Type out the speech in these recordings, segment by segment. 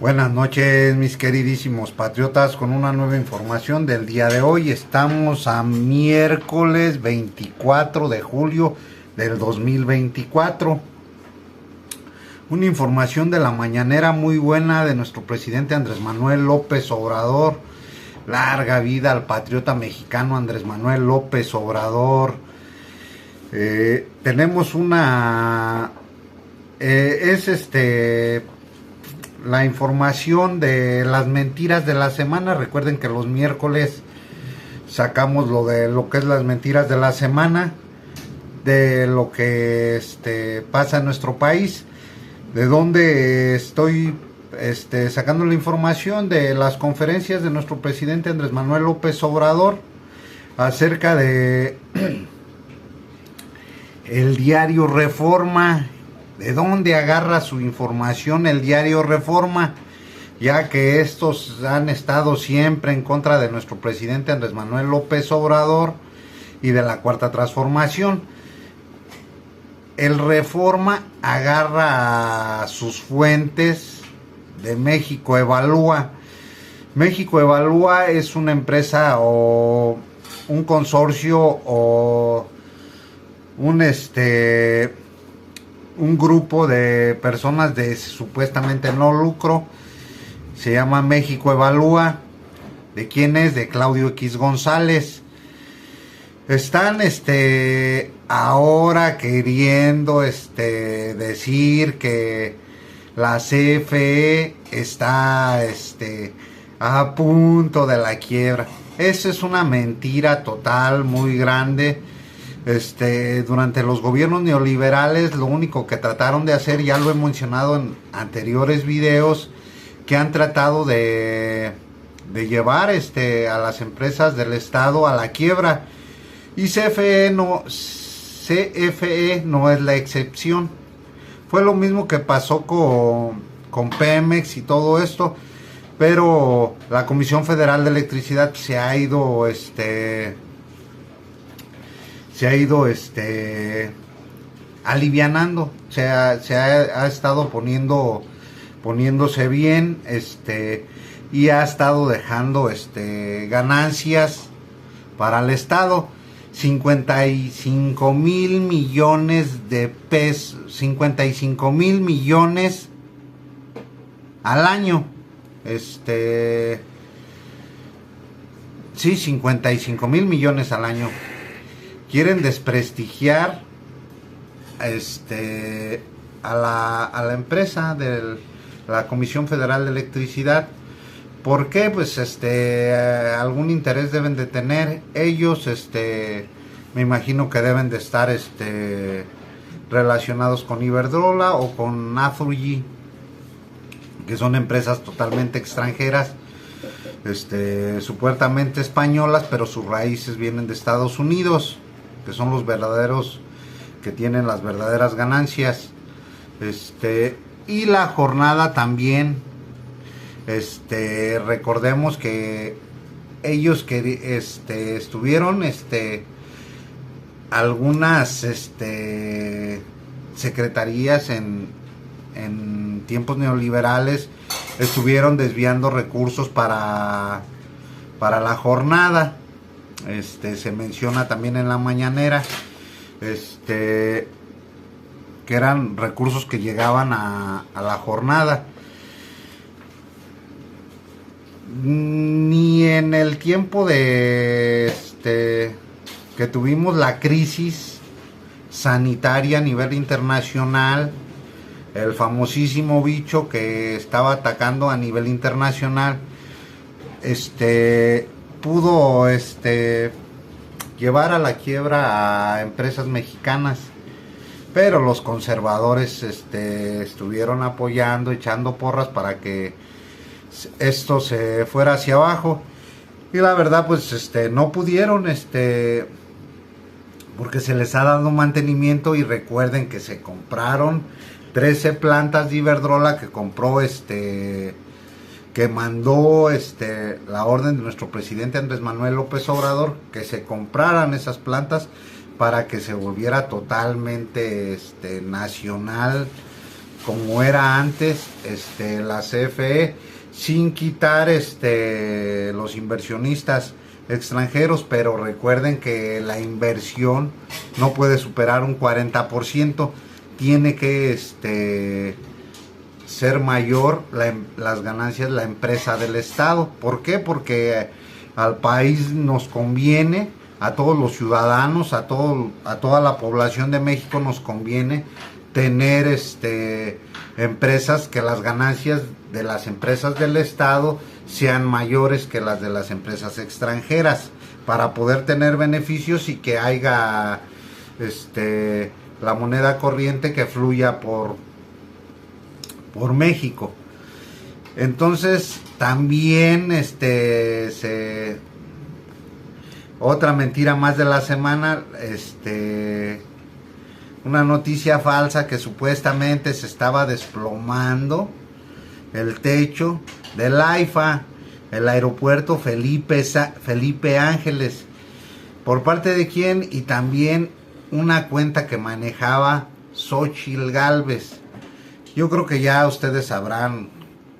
Buenas noches, mis queridísimos patriotas, con una nueva información del día de hoy. Estamos a miércoles 24 de julio del 2024. Una información de la mañanera muy buena de nuestro presidente Andrés Manuel López Obrador. Larga vida al patriota mexicano Andrés Manuel López Obrador. Tenemos una... la información de las mentiras de la semana. Recuerden que los miércoles sacamos lo que es las mentiras de la semana, de lo que pasa en nuestro país, de donde estoy sacando la información de las conferencias de nuestro presidente Andrés Manuel López Obrador acerca de el diario Reforma. ¿De dónde agarra su información el diario Reforma? Ya que estos han estado siempre en contra de nuestro presidente Andrés Manuel López Obrador y de la Cuarta Transformación. El Reforma agarra sus fuentes de México Evalúa. México Evalúa es una empresa o un consorcio o un grupo de personas de supuestamente no lucro. Se llama México Evalúa. ¿De quién es? De Claudio X González. Están ahora queriendo decir que la CFE está a punto de la quiebra. Eso es una mentira total, muy grande. Durante los gobiernos neoliberales lo único que trataron de hacer, ya lo he mencionado en anteriores videos, que han tratado de llevar a las empresas del Estado a la quiebra, y CFE no es la excepción. Fue lo mismo que pasó con Pemex y todo esto, pero la Comisión Federal de Electricidad se ha ido alivianando, se ha estado poniéndose bien, y ha estado dejando ganancias para el Estado. 55,000 millones de pesos, 55,000 millones al año. Sí, 55,000 millones al año. Quieren desprestigiar a la empresa de la Comisión Federal de Electricidad. ¿Por qué? Pues algún interés deben de tener ellos. Me imagino que deben de estar relacionados con Iberdrola o con Naturgy, que son empresas totalmente extranjeras, supuestamente españolas, pero sus raíces vienen de Estados Unidos, que son los verdaderos que tienen las verdaderas ganancias. Y la jornada también, recordemos que ellos que estuvieron algunas secretarías en tiempos neoliberales estuvieron desviando recursos para la jornada. Se menciona también en la mañanera que eran recursos que llegaban a la jornada. Ni en el tiempo de que tuvimos la crisis sanitaria a nivel internacional, el famosísimo bicho que estaba atacando a nivel internacional, pudo llevar a la quiebra a empresas mexicanas, pero los conservadores estuvieron apoyando, echando porras para que esto se fuera hacia abajo, y la verdad pues no pudieron, porque se les ha dado mantenimiento. Y recuerden que se compraron 13 plantas de Iberdrola, que compró que mandó la orden de nuestro presidente Andrés Manuel López Obrador, que se compraran esas plantas para que se volviera totalmente nacional, como era antes, la CFE, sin quitar los inversionistas extranjeros, pero recuerden que la inversión no puede superar un 40%, tiene que ser mayor las ganancias la empresa del Estado. ¿Por qué? Porque al país nos conviene, a todos los ciudadanos, a toda la población de México nos conviene tener empresas, que las ganancias de las empresas del Estado sean mayores que las de las empresas extranjeras, para poder tener beneficios y que haya la moneda corriente que fluya por México. Entonces también otra mentira más de la semana, una noticia falsa que supuestamente se estaba desplomando el techo del AIFA, el aeropuerto Felipe Ángeles. ¿Por parte de quién? Y también una cuenta que manejaba Xóchitl Gálvez. Yo creo que ya ustedes sabrán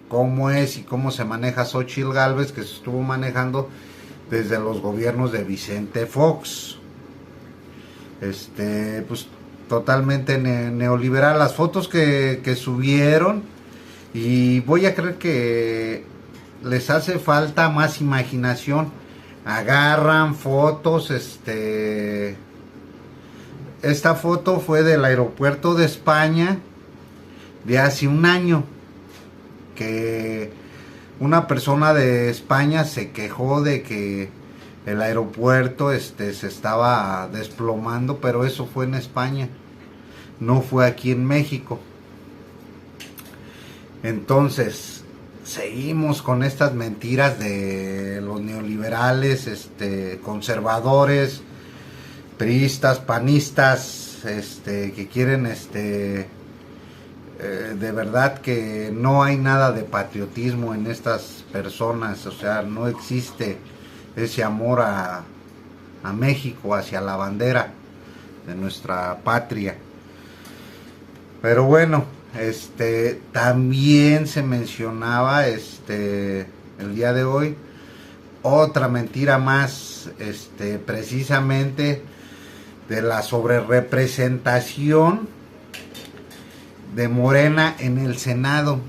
cómo es y cómo se maneja Xóchitl Gálvez, que se estuvo manejando desde los gobiernos de Vicente Fox. Pues totalmente neoliberal. Las fotos que subieron, y voy a creer que les hace falta más imaginación. Agarran fotos, esta foto fue del aeropuerto de España de hace un año, que una persona de España se quejó de que el aeropuerto se estaba desplomando, pero eso fue en España, no fue aquí en México. Entonces seguimos con estas mentiras de los neoliberales, conservadores, priistas, panistas, que quieren de verdad que no hay nada de patriotismo en estas personas. O sea, no existe ese amor a México, hacia la bandera de nuestra patria. Pero bueno, también se mencionaba el día de hoy otra mentira más, precisamente de la sobrerepresentación de Morena en el Senado.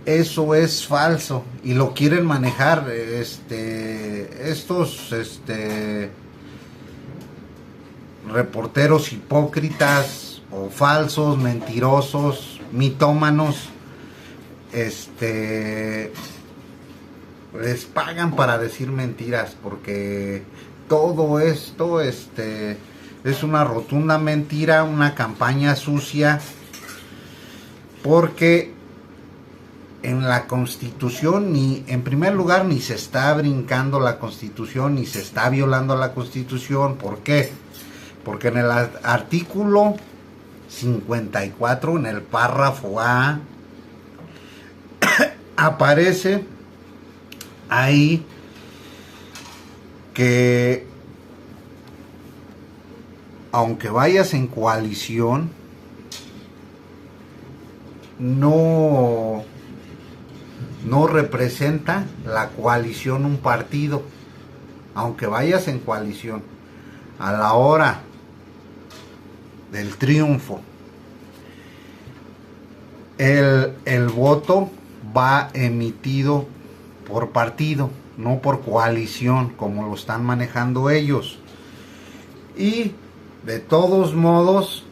Eso es falso y lo quieren manejar estos reporteros hipócritas o falsos, mentirosos, mitómanos. Les pagan para decir mentiras, porque todo esto es una rotunda mentira, una campaña sucia, porque en la Constitución, en primer lugar, ni se está brincando la Constitución, ni se está violando la Constitución. ¿Por qué? Porque en el artículo 54, en el párrafo A, aparece ahí que aunque vayas en coalición, no representa la coalición un partido. Aunque vayas en coalición, a la hora del triunfo, el voto va emitido por partido, no por coalición, como lo están manejando ellos. Y de todos modos,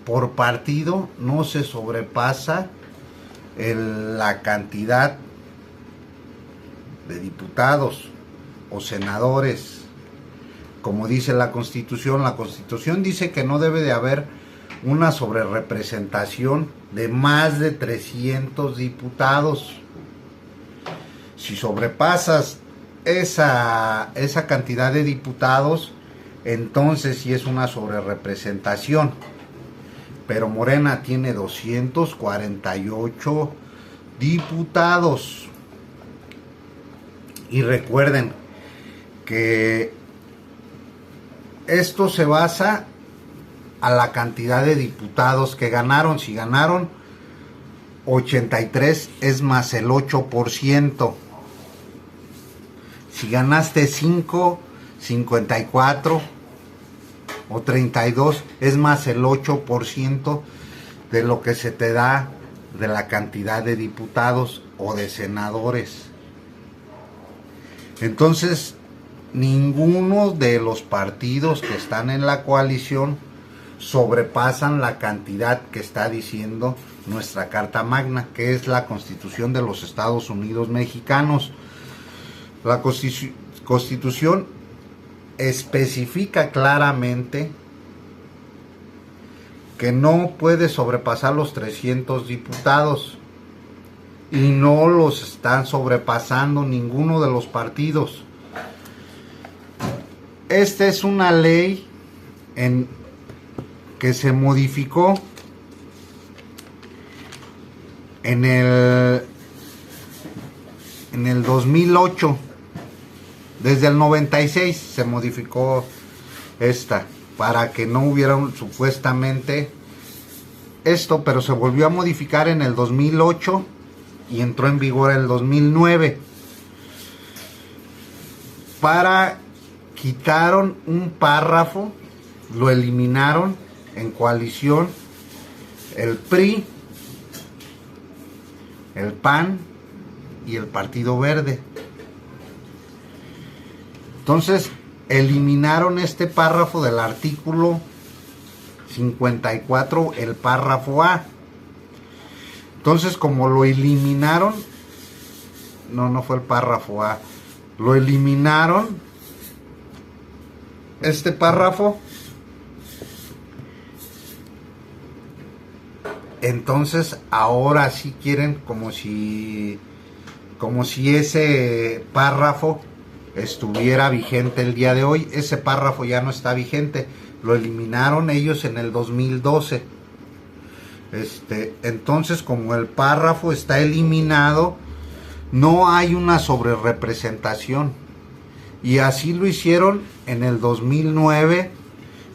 por partido no se sobrepasa la cantidad de diputados o senadores, como dice la Constitución. La Constitución dice que no debe de haber una sobrerepresentación de más de 300 diputados. Si sobrepasas esa cantidad de diputados, entonces sí es una sobrerepresentación. Pero Morena tiene 248 diputados. Y recuerden que esto se basa a la cantidad de diputados que ganaron. Si ganaron 83 es más el 8%. Si ganaste 5, 54 o 32 es más el 8% de lo que se te da de la cantidad de diputados o de senadores. Entonces, ninguno de los partidos que están en la coalición sobrepasan la cantidad que está diciendo nuestra Carta Magna, que es la Constitución de los Estados Unidos mexicanos. La Constitución especifica claramente que no puede sobrepasar los 300 diputados y no los están sobrepasando ninguno de los partidos. Esta es una ley que se modificó en el 2008. Desde el 96 se modificó esta para que no hubiera supuestamente esto, pero se volvió a modificar en el 2008 y entró en vigor el 2009. Quitaron un párrafo, lo eliminaron en coalición el PRI, el PAN y el Partido Verde. Entonces eliminaron este párrafo del artículo 54, el párrafo A. Entonces, como lo eliminaron, no fue el párrafo A, lo eliminaron este párrafo. Entonces ahora sí quieren como si ese párrafo estuviera vigente el día de hoy. Ese párrafo ya no está vigente, lo eliminaron ellos en el 2012. Entonces, como el párrafo está eliminado, no hay una sobrerepresentación, y así lo hicieron en el 2009,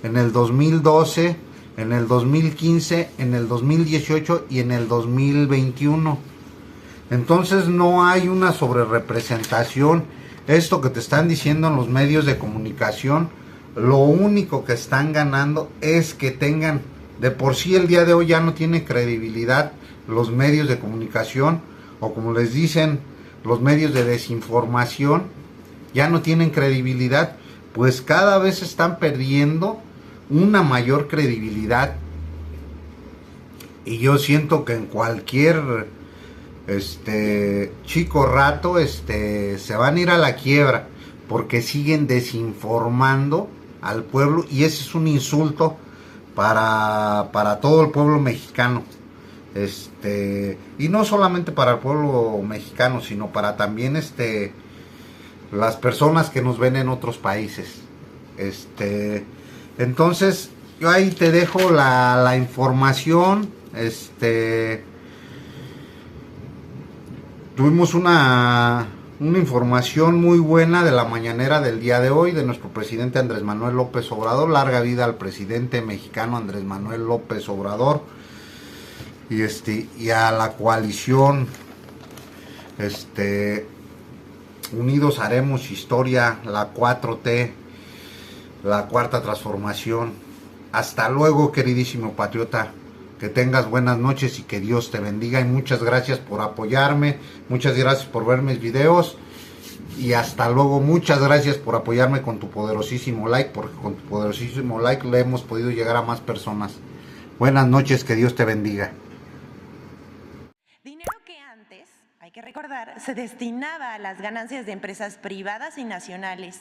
en el 2012, en el 2015, en el 2018 y en el 2021. Entonces no hay una sobrerepresentación. Esto que te están diciendo en los medios de comunicación, lo único que están ganando es que tengan, de por sí el día de hoy ya no tiene credibilidad los medios de comunicación, o como les dicen, los medios de desinformación, ya no tienen credibilidad, pues cada vez están perdiendo una mayor credibilidad. Y yo siento que en cualquier chico rato se van a ir a la quiebra, porque siguen desinformando al pueblo, y ese es un insulto para todo el pueblo mexicano, y no solamente para el pueblo mexicano, sino para también las personas que nos ven en otros países. Entonces yo ahí te dejo la información. Tuvimos una información muy buena de la mañanera del día de hoy de nuestro presidente Andrés Manuel López Obrador. Larga vida al presidente mexicano Andrés Manuel López Obrador, y a la coalición. Unidos haremos historia, la 4T, la cuarta transformación. Hasta luego, queridísimo patriota. Que tengas buenas noches y que Dios te bendiga, y muchas gracias por apoyarme, muchas gracias por ver mis videos, y hasta luego. Muchas gracias por apoyarme con tu poderosísimo like, porque con tu poderosísimo like le hemos podido llegar a más personas. Buenas noches, que Dios te bendiga. Dinero que antes, hay que recordar, se destinaba a las ganancias de empresas privadas y nacionales,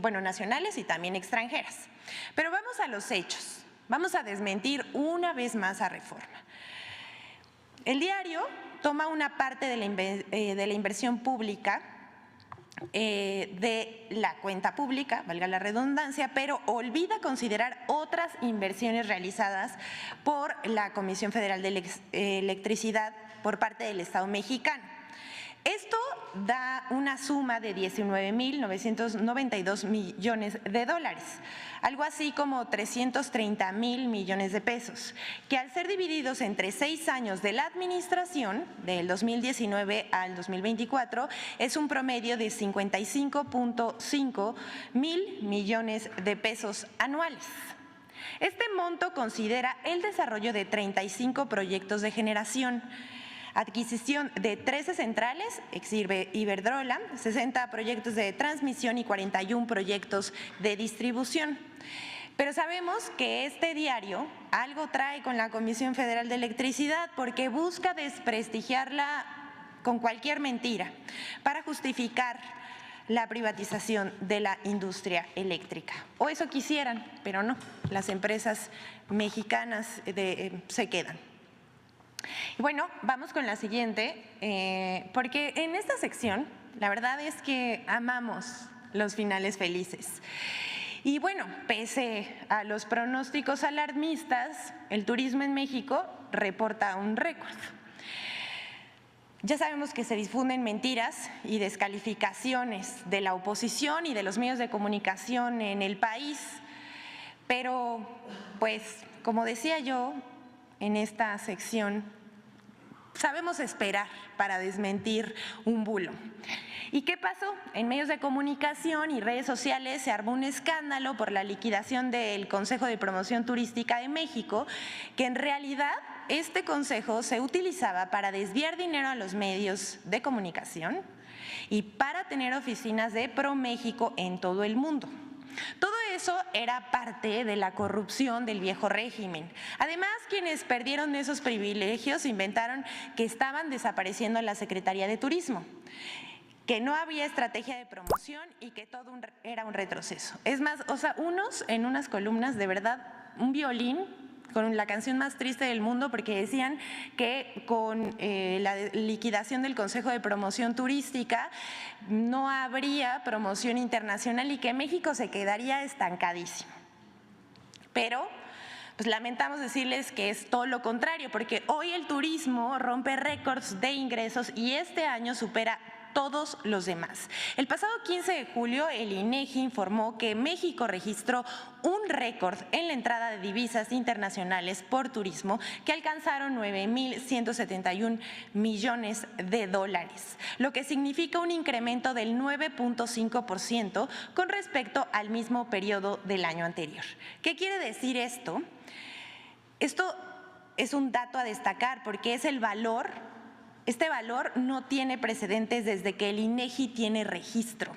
nacionales y también extranjeras. Pero vamos a los hechos. Vamos a desmentir una vez más a Reforma. El diario toma una parte de la inversión pública, de la cuenta pública, valga la redundancia, pero olvida considerar otras inversiones realizadas por la Comisión Federal de Electricidad por parte del Estado mexicano. Esto da una suma de 19.992 millones de dólares, algo así como 330 mil millones de pesos, que al ser divididos entre 6 años de la administración, del 2019 al 2024, es un promedio de 55.5 mil millones de pesos anuales. Este monto considera el desarrollo de 35 proyectos de generación, adquisición de 13 centrales, Iberdrola, 60 proyectos de transmisión y 41 proyectos de distribución. Pero sabemos que este diario algo trae con la Comisión Federal de Electricidad porque busca desprestigiarla con cualquier mentira para justificar la privatización de la industria eléctrica. O eso quisieran, pero no, las empresas mexicanas se quedan. Y bueno, vamos con la siguiente, porque en esta sección la verdad es que amamos los finales felices. Y bueno, pese a los pronósticos alarmistas, el turismo en México reporta un récord. Ya sabemos que se difunden mentiras y descalificaciones de la oposición y de los medios de comunicación en el país, pero pues como decía yo en esta sección, sabemos esperar para desmentir un bulo. ¿Y qué pasó? En medios de comunicación y redes sociales se armó un escándalo por la liquidación del Consejo de Promoción Turística de México, que en realidad este consejo se utilizaba para desviar dinero a los medios de comunicación y para tener oficinas de ProMéxico en todo el mundo. Todo eso era parte de la corrupción del viejo régimen. Además, quienes perdieron esos privilegios inventaron que estaban desapareciendo la Secretaría de Turismo, que no había estrategia de promoción y que todo era un retroceso. Es más, o sea, unos en unas columnas, de verdad, un violín con la canción más triste del mundo, porque decían que con la liquidación del Consejo de Promoción Turística no habría promoción internacional y que México se quedaría estancadísimo. Pero pues lamentamos decirles que es todo lo contrario, porque hoy el turismo rompe récords de ingresos y este año supera todos los demás. El pasado 15 de julio, el INEGI informó que México registró un récord en la entrada de divisas internacionales por turismo que alcanzaron 9.171 millones de dólares, lo que significa un incremento del 9.5% con respecto al mismo periodo del año anterior. ¿Qué quiere decir esto? Esto es un dato a destacar porque es el valor. Este valor no tiene precedentes desde que el INEGI tiene registro.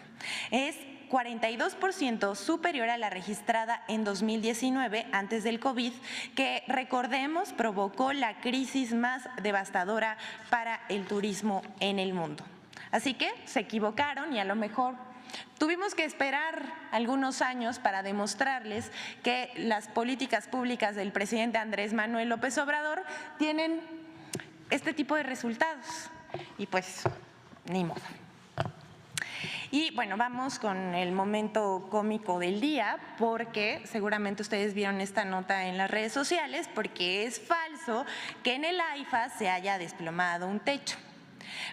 Es 42% superior a la registrada en 2019, antes del COVID, que recordemos provocó la crisis más devastadora para el turismo en el mundo. Así que se equivocaron y a lo mejor tuvimos que esperar algunos años para demostrarles que las políticas públicas del presidente Andrés Manuel López Obrador tienen este tipo de resultados y pues ni modo. Y bueno, vamos con el momento cómico del día, porque seguramente ustedes vieron esta nota en las redes sociales, porque es falso que en el AIFA se haya desplomado un techo.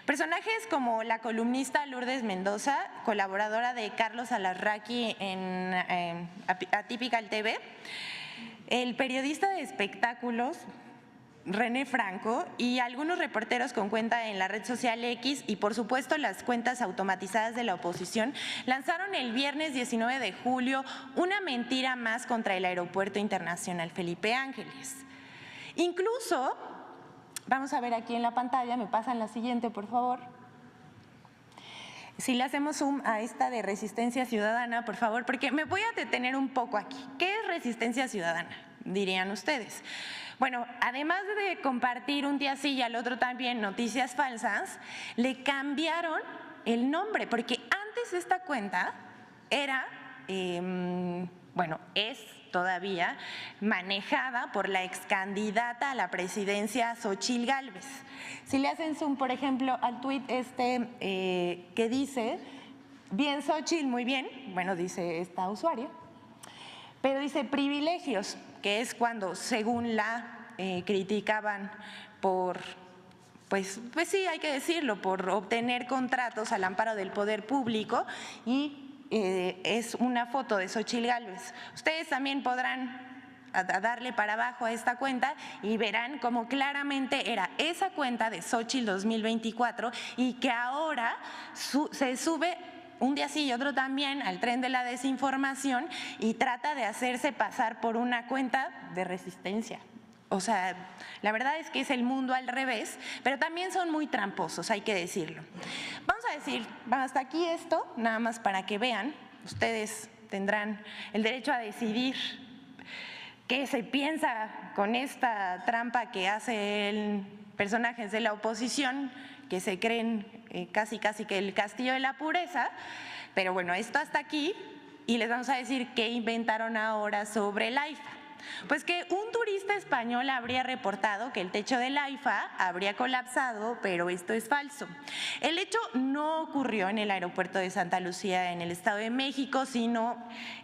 Personajes como la columnista Lourdes Mendoza, colaboradora de Carlos Alarraqui en Atypical TV, el periodista de espectáculos René Franco y algunos reporteros con cuenta en la red social X y por supuesto las cuentas automatizadas de la oposición lanzaron el viernes 19 de julio una mentira más contra el Aeropuerto Internacional Felipe Ángeles. Incluso, vamos a ver aquí en la pantalla, me pasan la siguiente por favor. Si le hacemos zoom a esta de Resistencia Ciudadana, por favor, porque me voy a detener un poco aquí. ¿Qué es Resistencia Ciudadana? Dirían ustedes. Bueno, además de compartir un día sí y al otro también noticias falsas, le cambiaron el nombre, porque antes esta cuenta era, bueno, es todavía manejada por la excandidata a la presidencia Xóchitl Gálvez. Si le hacen zoom, por ejemplo, al tuit que dice, bien Xóchitl, muy bien, bueno, dice esta usuaria, pero dice privilegios, que es cuando según la criticaban por pues sí, hay que decirlo, por obtener contratos al amparo del poder público y es una foto de Xóchitl Gálvez. Ustedes también podrán darle para abajo a esta cuenta y verán cómo claramente era esa cuenta de Xóchitl 2024 y que ahora se sube un día sí y otro también al tren de la desinformación y trata de hacerse pasar por una cuenta de resistencia. O sea, la verdad es que es el mundo al revés, pero también son muy tramposos, hay que decirlo. Vamos a decir, hasta aquí esto, nada más para que vean, ustedes tendrán el derecho a decidir qué se piensa con esta trampa que hacen personajes de la oposición, que se creen casi que el castillo de la pureza, pero bueno, esto hasta aquí y les vamos a decir qué inventaron ahora sobre el AIFA. Pues que un turista español habría reportado que el techo del AIFA habría colapsado, pero esto es falso. El hecho no ocurrió en el aeropuerto de Santa Lucía, en el Estado de México, sino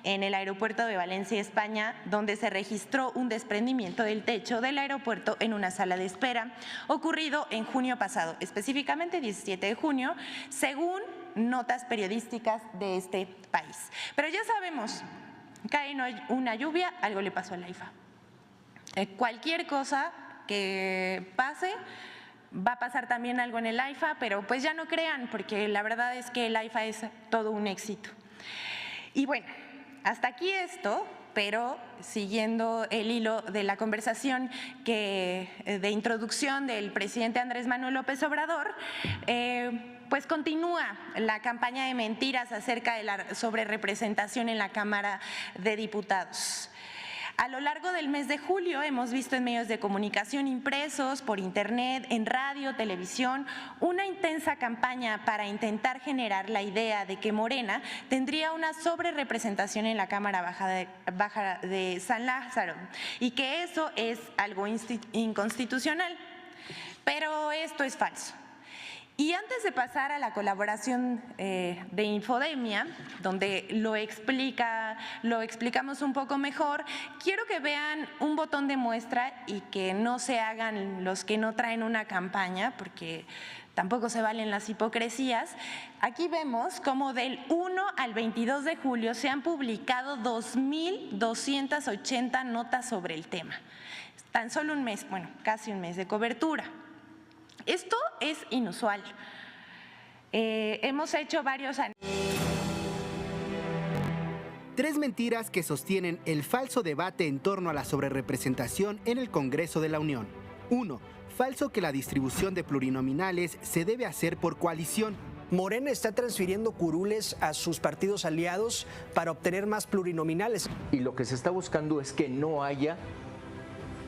en el aeropuerto de Valencia, España, donde se registró un desprendimiento del techo del aeropuerto en una sala de espera, ocurrido en junio pasado, específicamente 17 de junio, según notas periodísticas de este país. Pero ya sabemos, cae una lluvia, algo le pasó al AIFA. Cualquier cosa que pase, va a pasar también algo en el AIFA, pero pues ya no crean, porque la verdad es que el AIFA es todo un éxito. Y bueno, hasta aquí esto, pero siguiendo el hilo de la conversación de introducción del presidente Andrés Manuel López Obrador, pues continúa la campaña de mentiras acerca de la sobrerepresentación en la Cámara de Diputados. A lo largo del mes de julio hemos visto en medios de comunicación impresos, por internet, en radio, televisión, una intensa campaña para intentar generar la idea de que Morena tendría una sobrerepresentación en la Cámara Baja de San Lázaro y que eso es algo inconstitucional. Pero esto es falso. Y antes de pasar a la colaboración de Infodemia, donde lo explicamos un poco mejor, quiero que vean un botón de muestra y que no se hagan los que no traen una campaña, porque tampoco se valen las hipocresías. Aquí vemos cómo del 1 al 22 de julio se han publicado 2.280 notas sobre el tema. Tan solo un mes, bueno, casi un mes de cobertura. Esto es inusual. Hemos hecho varios análisis. 3 mentiras que sostienen el falso debate en torno a la sobrerepresentación en el Congreso de la Unión. 1. Falso que la distribución de plurinominales se debe hacer por coalición. Morena está transfiriendo curules a sus partidos aliados para obtener más plurinominales. Y lo que se está buscando es que no haya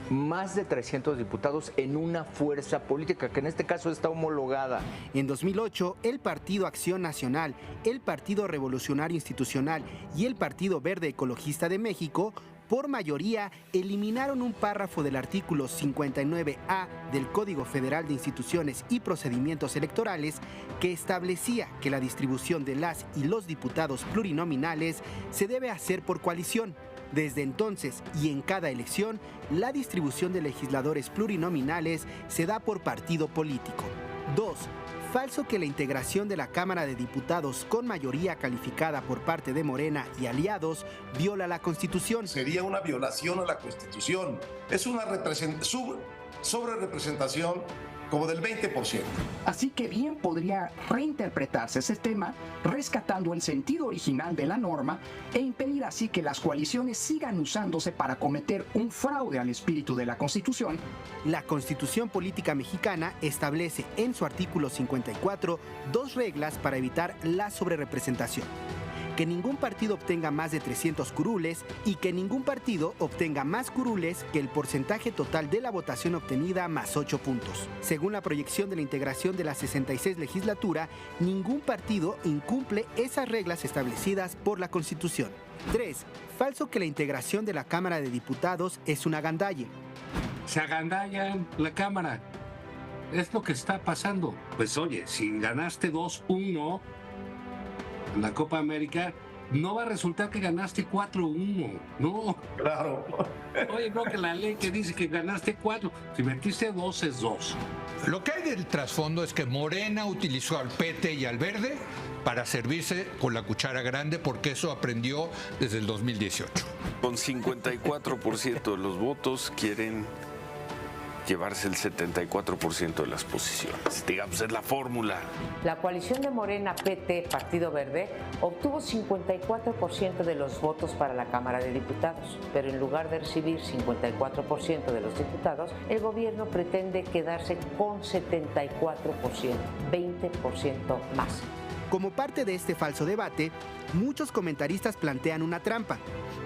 más de 300 diputados en una fuerza política, que en este caso está homologada. En 2008, el Partido Acción Nacional, el Partido Revolucionario Institucional y el Partido Verde Ecologista de México, por mayoría, eliminaron un párrafo del artículo 59A del Código Federal de Instituciones y Procedimientos Electorales que establecía que la distribución de las y los diputados plurinominales se debe hacer por coalición. Desde entonces y en cada elección, la distribución de legisladores plurinominales se da por partido político. 2. Falso que la integración de la Cámara de Diputados con mayoría calificada por parte de Morena y aliados viola la Constitución. Sería una violación a la Constitución. Es una sobrerepresentación como del 20%. Así que bien podría reinterpretarse ese tema rescatando el sentido original de la norma e impedir así que las coaliciones sigan usándose para cometer un fraude al espíritu de la Constitución. La Constitución Política Mexicana establece en su artículo 54 2 reglas para evitar la sobrerepresentación: que ningún partido obtenga más de 300 curules y que ningún partido obtenga más curules que el porcentaje total de la votación obtenida más 8 puntos. Según la proyección de la integración de la 66 legislatura, ningún partido incumple esas reglas establecidas por la Constitución. 3. Falso que la integración de la Cámara de Diputados es un agandalle. Se agandallan la Cámara. Es lo que está pasando. Pues oye, si ganaste 2-1 en la Copa América, no va a resultar que ganaste 4-1. No. Claro. Oye, no, que la ley que dice que ganaste 4, si metiste 2 es 2. Lo que hay del trasfondo es que Morena utilizó al PT y al Verde para servirse con la cuchara grande, porque eso aprendió desde el 2018. Con 54% de los votos quieren llevarse el 74% de las posiciones. Digamos, es la fórmula. La coalición de Morena, PT, Partido Verde, obtuvo 54% de los votos para la Cámara de Diputados, pero en lugar de recibir 54% de los diputados, el gobierno pretende quedarse con 74%, 20% más. Como parte de este falso debate, muchos comentaristas plantean una trampa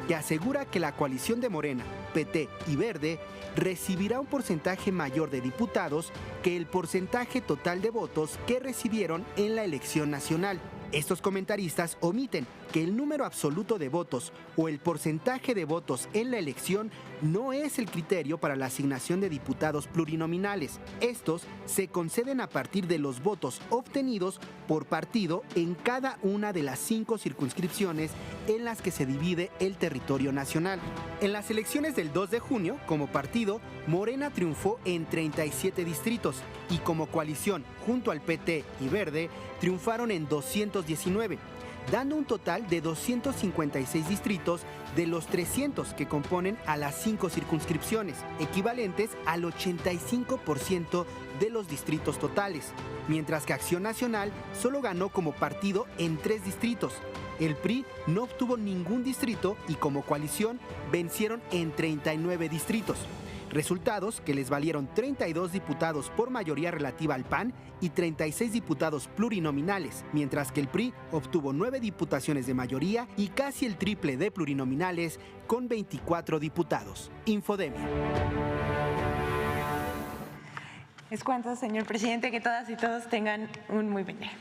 que asegura que la coalición de Morena, PT y Verde recibirá un porcentaje mayor de diputados que el porcentaje total de votos que recibieron en la elección nacional. Estos comentaristas omiten que el número absoluto de votos o el porcentaje de votos en la elección no es el criterio para la asignación de diputados plurinominales. Estos se conceden a partir de los votos obtenidos por partido en cada una de las 5 circunscripciones en las que se divide el territorio nacional. En las elecciones del 2 de junio, como partido, Morena triunfó en 37 distritos y como coalición, junto al PT y Verde, triunfaron en 219, dando un total de 256 distritos de los 300 que componen a las 5 circunscripciones, equivalentes al 85% de los distritos totales, mientras que Acción Nacional solo ganó como partido en 3 distritos. El PRI no obtuvo ningún distrito y como coalición vencieron en 39 distritos. Resultados que les valieron 32 diputados por mayoría relativa al PAN y 36 diputados plurinominales, mientras que el PRI obtuvo 9 diputaciones de mayoría y casi el triple de plurinominales con 24 diputados. Infodemia. Es cuanto, señor presidente, que todas y todos tengan un muy buen día.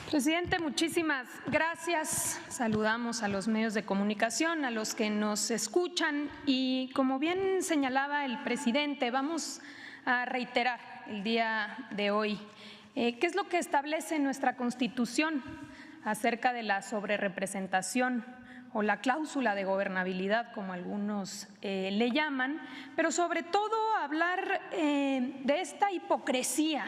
Presidente, muchísimas gracias. Saludamos a los medios de comunicación, a los que nos escuchan y, como bien señalaba el presidente, vamos a reiterar el día de hoy qué es lo que establece nuestra Constitución acerca de la sobrerepresentación o la cláusula de gobernabilidad, como algunos le llaman, pero sobre todo hablar de esta hipocresía,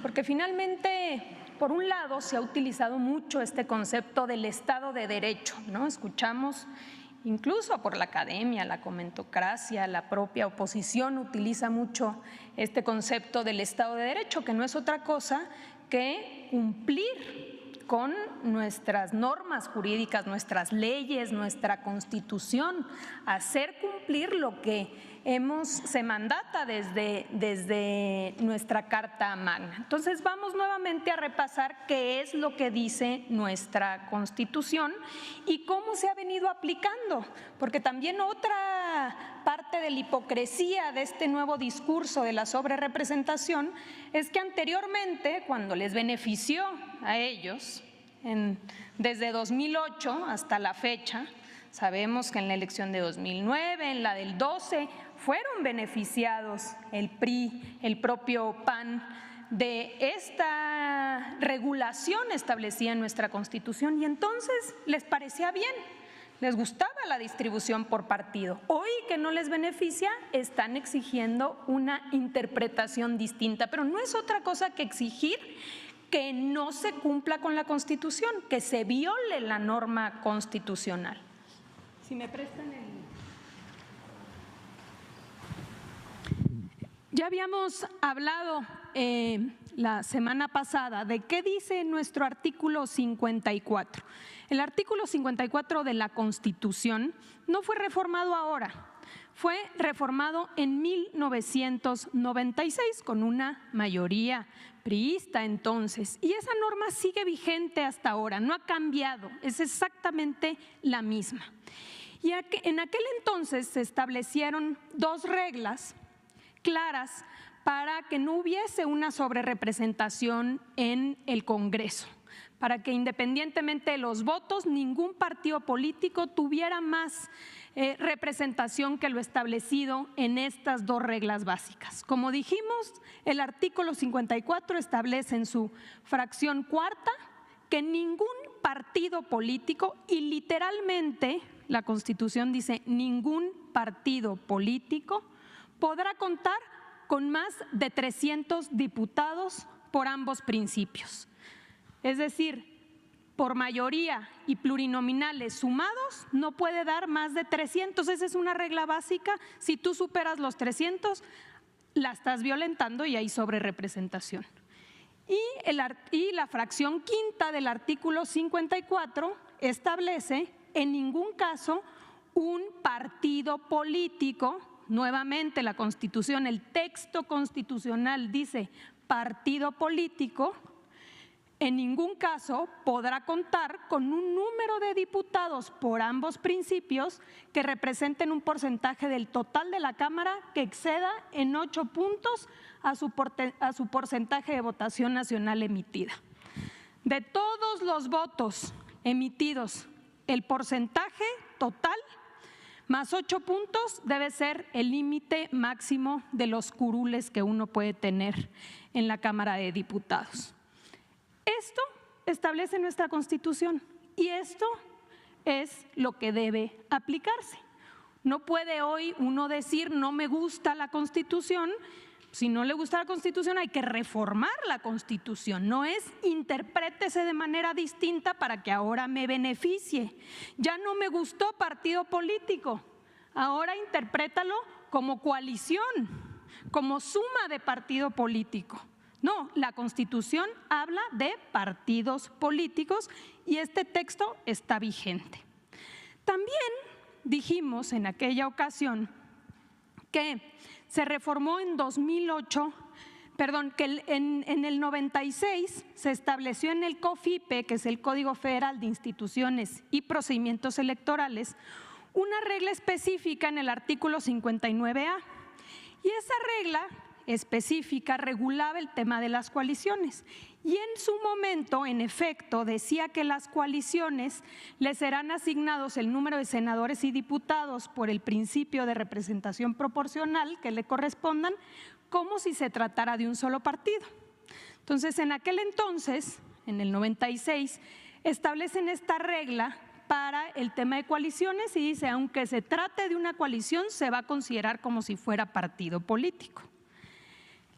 porque finalmente, por un lado, se ha utilizado mucho este concepto del Estado de Derecho, ¿no? Escuchamos incluso por la academia, la comentocracia, la propia oposición utiliza mucho este concepto del Estado de Derecho, que no es otra cosa que cumplir con nuestras normas jurídicas, nuestras leyes, nuestra Constitución, hacer cumplir lo que se mandata desde nuestra Carta Magna. Entonces vamos nuevamente a repasar qué es lo que dice nuestra Constitución y cómo se ha venido aplicando, porque también otra parte de la hipocresía de este nuevo discurso de la sobrerepresentación es que anteriormente, cuando les benefició a ellos, desde 2008 hasta la fecha, sabemos que en la elección de 2009, en la del 12, fueron beneficiados el PRI, el propio PAN, de esta regulación establecida en nuestra Constitución y entonces les parecía bien, les gustaba la distribución por partido. Hoy que no les beneficia, están exigiendo una interpretación distinta, pero no es otra cosa que exigir que no se cumpla con la Constitución, que se viole la norma constitucional. Si me prestan el… Ya habíamos hablado la semana pasada de qué dice nuestro artículo 54. El artículo 54 de la Constitución no fue reformado ahora, fue reformado en 1996 con una mayoría priista entonces, y esa norma sigue vigente hasta ahora, no ha cambiado, es exactamente la misma. Y en aquel entonces se establecieron 2 reglas claras para que no hubiese una sobrerepresentación en el Congreso, para que independientemente de los votos, ningún partido político tuviera más representación que lo establecido en estas dos reglas básicas. Como dijimos, el artículo 54 establece en su fracción cuarta que ningún partido político, y literalmente la Constitución dice ningún partido político, podrá contar con más de 300 diputados por ambos principios. Es decir, por mayoría y plurinominales sumados, no puede dar más de 300. Esa es una regla básica. Si tú superas los 300, la estás violentando y hay sobrerepresentación. Y la fracción quinta del artículo 54 establece en ningún caso un partido político. Nuevamente la Constitución, el texto constitucional dice partido político, en ningún caso podrá contar con un número de diputados por ambos principios que representen un porcentaje del total de la Cámara que exceda en 8 puntos a su porcentaje de votación nacional emitida. De todos los votos emitidos, el porcentaje total más 8 puntos debe ser el límite máximo de los curules que uno puede tener en la Cámara de Diputados. Esto establece nuestra Constitución y esto es lo que debe aplicarse. No puede hoy uno decir no me gusta la Constitución. Si no le gusta la Constitución hay que reformar la Constitución, no es interprétese de manera distinta para que ahora me beneficie. Ya no me gustó partido político, ahora interprétalo como coalición, como suma de partido político. No, la Constitución habla de partidos políticos y este texto está vigente. También dijimos en aquella ocasión que se reformó en 2008, que en el 96 se estableció en el COFIPE, que es el Código Federal de Instituciones y Procedimientos Electorales, una regla específica en el artículo 59A. Y esa regla específica regulaba el tema de las coaliciones y en su momento, en efecto, decía que las coaliciones les serán asignados el número de senadores y diputados por el principio de representación proporcional que le correspondan, como si se tratara de un solo partido. Entonces, en aquel entonces, en el 96, establecen esta regla para el tema de coaliciones y dice, aunque se trate de una coalición, se va a considerar como si fuera partido político.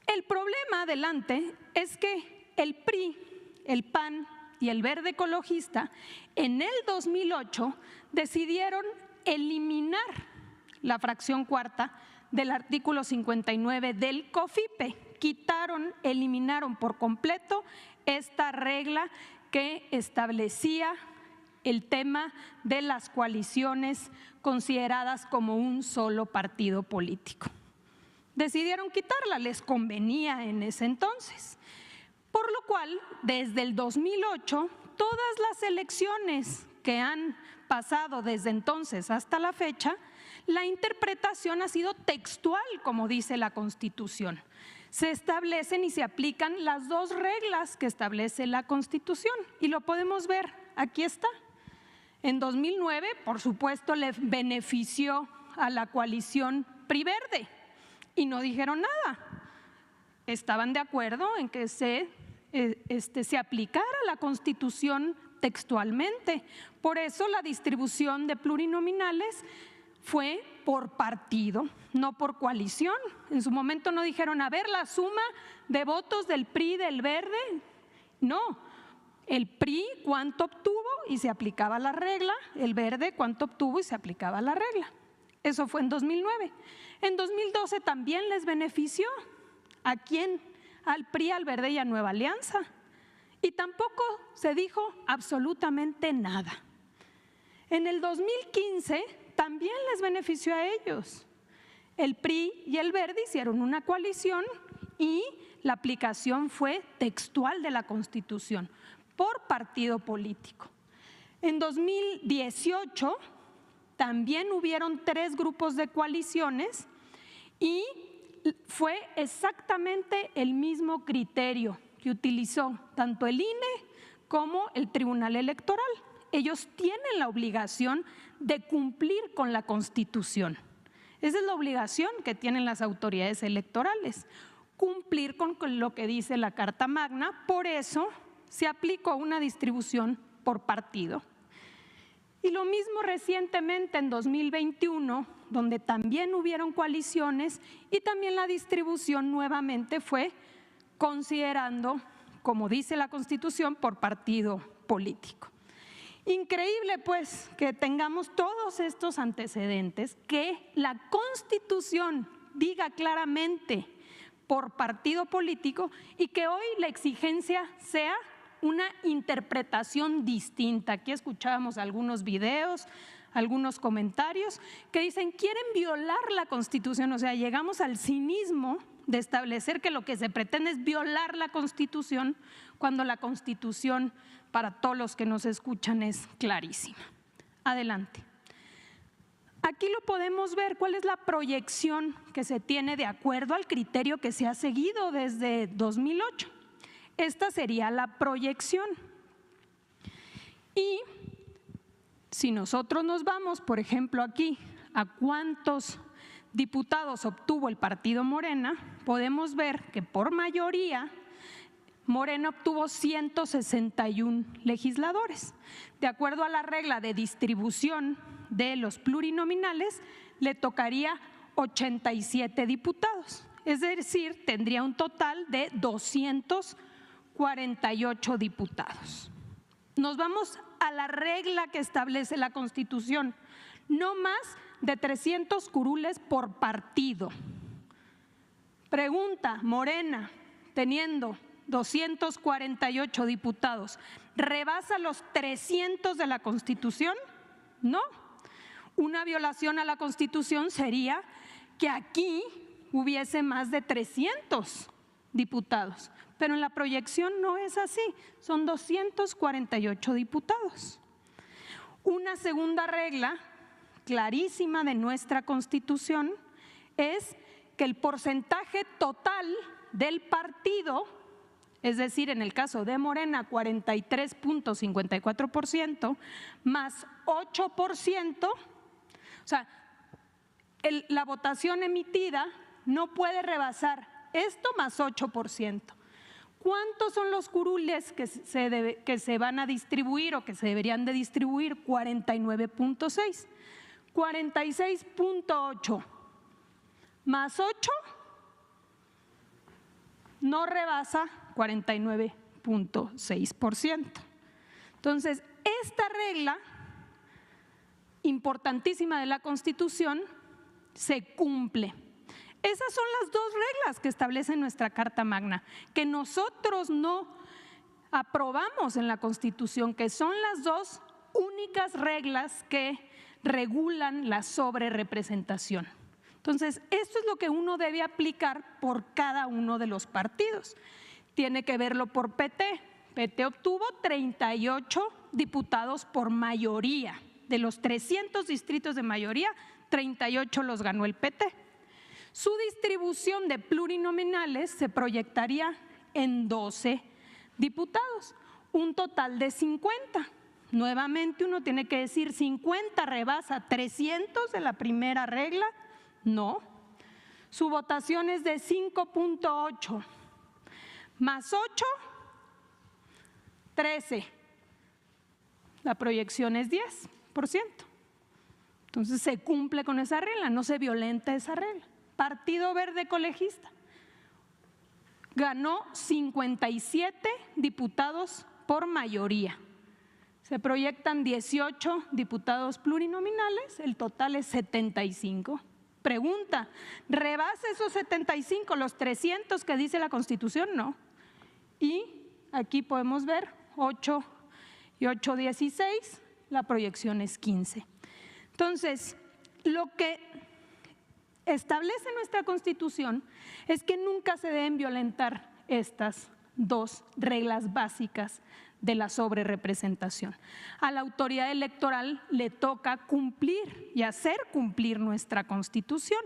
El problema adelante es que el PRI, el PAN y el Verde Ecologista en el 2008 decidieron eliminar la fracción cuarta del artículo 59 del COFIPE. Eliminaron por completo esta regla que establecía el tema de las coaliciones consideradas como un solo partido político. Decidieron quitarla, les convenía en ese entonces. Por lo cual, desde el 2008, todas las elecciones que han pasado desde entonces hasta la fecha, la interpretación ha sido textual, como dice la Constitución. Se establecen y se aplican las dos reglas que establece la Constitución y lo podemos ver, aquí está. En 2009, por supuesto, le benefició a la coalición PRI-Verde y no dijeron nada. Estaban de acuerdo en que se aplicara la Constitución textualmente. Por eso la distribución de plurinominales fue por partido, no por coalición. En su momento no dijeron, a ver, la suma de votos del PRI, del Verde. No, el PRI cuánto obtuvo y se aplicaba la regla, el Verde cuánto obtuvo y se aplicaba la regla. Eso fue en 2009. En 2012 también les benefició. ¿A quién? Al PRI, al Verde y a Nueva Alianza. Y tampoco se dijo absolutamente nada. En el 2015 también les benefició a ellos. El PRI y el Verde hicieron una coalición y la aplicación fue textual de la Constitución por partido político. En 2018 también hubieron 3 grupos de coaliciones y fue exactamente el mismo criterio que utilizó tanto el INE como el Tribunal Electoral. Ellos tienen la obligación de cumplir con la Constitución. Esa es la obligación que tienen las autoridades electorales, cumplir con lo que dice la Carta Magna. Por eso se aplicó una distribución por partido. Y lo mismo recientemente en 2021, donde también hubieron coaliciones y también la distribución nuevamente fue considerando, como dice la Constitución, por partido político. Increíble pues que tengamos todos estos antecedentes, que la Constitución diga claramente por partido político y que hoy la exigencia sea una interpretación distinta. Aquí escuchábamos algunos videos, algunos comentarios que dicen quieren violar la Constitución, o sea, llegamos al cinismo de establecer que lo que se pretende es violar la Constitución cuando la Constitución, para todos los que nos escuchan, es clarísima. Adelante. Aquí lo podemos ver, cuál es la proyección que se tiene de acuerdo al criterio que se ha seguido desde 2008. Esta sería la proyección. Y si nosotros nos vamos, por ejemplo, aquí a cuántos diputados obtuvo el partido Morena, podemos ver que por mayoría Morena obtuvo 161 legisladores. De acuerdo a la regla de distribución de los plurinominales, le tocaría 87 diputados, es decir, tendría un total de 248 diputados. Nos vamos a la regla que establece la Constitución, no más de 300 curules por partido. Pregunta, Morena, teniendo 248 diputados, ¿rebasa los 300 de la Constitución? No. Una violación a la Constitución sería que aquí hubiese más de 300 diputados, pero en la proyección no es así, son 248 diputados. Una segunda regla clarísima de nuestra Constitución es que el porcentaje total del partido, es decir, en el caso de Morena, 43.54% más 8%, o sea, la votación emitida no puede rebasar esto más 8%. ¿Cuántos son los curules que se van a distribuir o que se deberían de distribuir? 49.6. 46.8 más 8 no rebasa 49.6%. Entonces, esta regla importantísima de la Constitución se cumple. Esas son las dos reglas que establece nuestra Carta Magna, que nosotros no aprobamos en la Constitución, que son las dos únicas reglas que regulan la sobrerepresentación. Entonces, esto es lo que uno debe aplicar por cada uno de los partidos. Tiene que verlo por PT. PT obtuvo 38 diputados por mayoría. De los 300 distritos de mayoría, 38 los ganó el PT. Su distribución de plurinominales se proyectaría en 12 diputados, un total de 50. Nuevamente uno tiene que decir, ¿50 rebasa 300 de la primera regla? No. Su votación es de 5.8 más 8, 13. La proyección es 10%. Entonces se cumple con esa regla, no se violenta esa regla. Partido Verde Ecologista ganó 57 diputados por mayoría. Se proyectan 18 diputados plurinominales, el total es 75. Pregunta, ¿rebasa esos 75 los 300 que dice la Constitución? No. Y aquí podemos ver 8 y 8, 16, la proyección es 15. Entonces, lo que establece nuestra Constitución es que nunca se deben violentar estas dos reglas básicas de la sobrerepresentación. A la autoridad electoral le toca cumplir y hacer cumplir nuestra Constitución.